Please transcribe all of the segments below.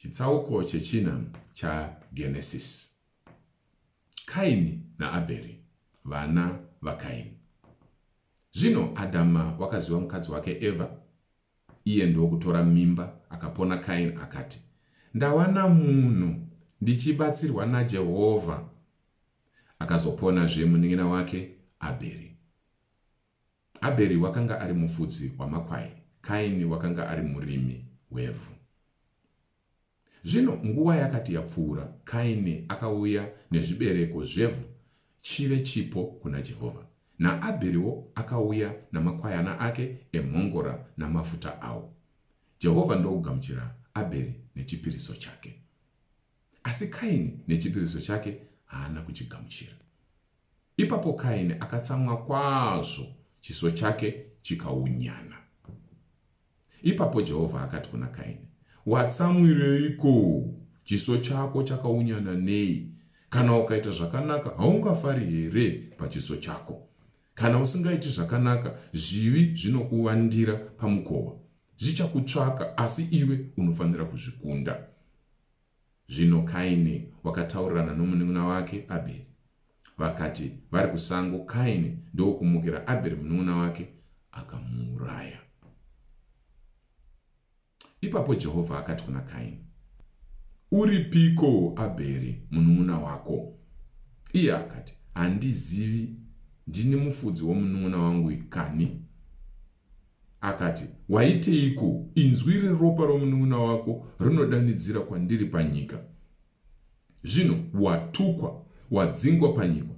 Chitsauko chechina chaGenesis. Kaini naAbheri, vana vaKaini. Zvino Adhama wakaziva mukadzi wake Eva, iye ndokutora mimba, akapona Kaini akati, ndawana munhu ndichibatsirwa naJehovha. Akazoponazve munin'ina wake Abheri. Abheri wakanga ari mufudzi wamakwai, Kaini wakanga ari murimi wevhu. Zvino nguva yakati yapfuura, Kaini akauya nezvibereko zvevhu chive chipo kuna Jehovha. NaAbheriwo akauya namakwayana ake emhongora namafuta awo. Jehovha ndokugamuchira Abheri nechipiriso chake. Asi Kaini nechipiriso chake haana kuchigamuchira. Ipapo Kaini akatsamwa kwazvo, chiso chake chikaunyana. Ipapo Jehovha akati kuna Kaini, watsamwireiko? Chiso chako chakaunyana nei? Kana ukaita zvakanaka, haungafari here pachiso chako? Kana usingaiti zvakanaka, zvivi zvinokuvandira pamukova. Zvichakutsvaka, asi iwe unofanira kuzvikunda. Zvino Kaini wakataurirana nomunun'una wake Abheri. Vakati vari kusango, Kaini ndokumukira Abheri munun'una wake akamuuraya. Ipapo Jehovha akati kuna Kaini, uripiko Abheri munun'una wako? Iye akati, handizivi, ndini mufudzi womunun'una wangu kani. Akati, waiteiko? Inzwi reropa romunun'una wako rinodanidzira kwandiri panyika. Zvino watukwa, wadzingwa panyika.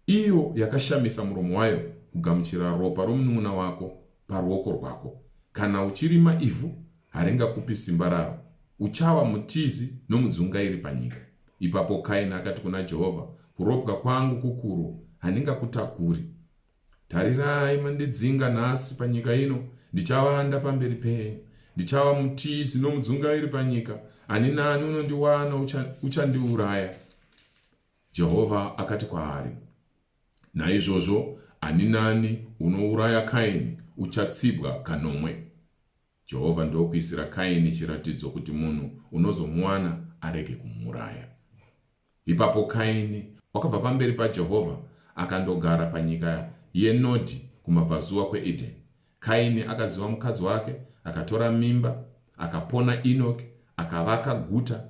Iyo yakashamisa muromo wayo kugamuchira ropa romunun'una wako paruoko rwako. Kana uchirima ivhu, haringakupi simba raro. Uchava mutizi nomudzungairi panyika. Ipapo Kaini akati kuna Jehovha, kuropwa kwangu kukuru, handingakutakuri. Tarirai, mandidzinga nhasi panyika ino, ndichavanda pamberi penyu. Ndichava mutizi nomudzungairi panyika, ani nani unondiwana uchandiuraya. Jehovha akati kwaari, naizvozvo ani nani unouraya Kaini uchatsibwa kanomwe. Jehovha ndokuisira Kaini chiratidzo kuti munhu unozomuwana arege kumuuraya. Ipapo Kaini wakabva pamberi paJehovha akandogara panyika yeNodhi kumabvazuva kweEdheni. Kaini akaziva mukadzi wake, akatora mimba, akapona Enoki, akavaka guta,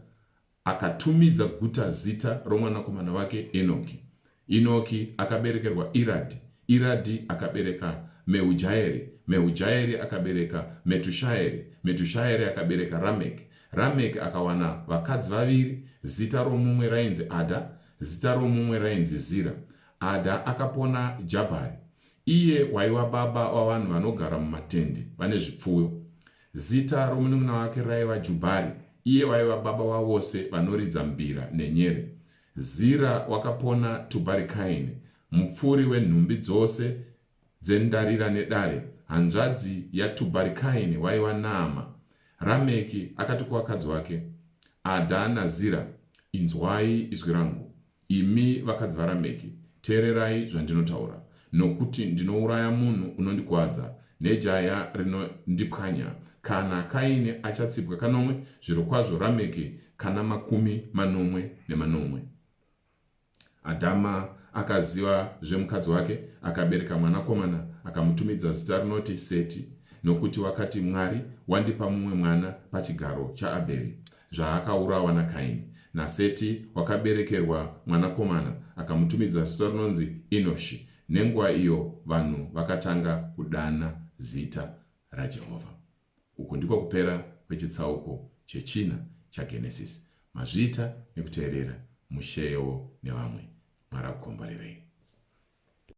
akatumidza guta zita romwanakomana wake Enoki. Enoki akaberekerwa Iradhi, Iradhi akabereka Mehujaeri, Mehujaeri akabereka Metushaeri, Metushaeri akabereka Rameki. Rameki akawana vakadzi vaviri, zita romumwe rainzi Adha, zita romumwe rainzi Zira. Adha akapona Jabhari, iye waiva baba wavanhu vanogara mumatende vane zvipfuyo. Zita romunun'una wake raiva Jubhari, iye waiva baba wavose vanoridza mbira nenyere. Zira wakapona Tubhari Kaini, mupfuri wenhumbi dzose dzendarira nedare. Hanzvadzi yaTubhari Kaini waiva Naama. Rameki akati kuvakadzi wake, Adha naZira, inzwai izwi rangu. Imi vakadzi vaRameki, teererai zvandinotaura, nokuti ndinouraya munhu unondikwadza nejaya rinondipwanya. Kana Kaini achatsibwa kanomwe, zvirokwazvo Rameki kana 80. Adhama akaziva zvemukadzi wake, akabereka mwanakomana, akamutumidza zita rinoti Seti, nokuti wakati, Mwari wandipa mumwe mwana pachigaro chaAbheri, zvaakaurawa naKaini. NaSeti wakaberekerwa mwanakomana, akamutumidza zita rinonzi Enoshi. Nenguva iyo vanhu vakatanga kudana zita raJehovha. Uku ndiko kupera kwechitsauko chechina chaGenesis. Mazvita nekuteerera mushewo nevamwe. Mwari akukomborerei.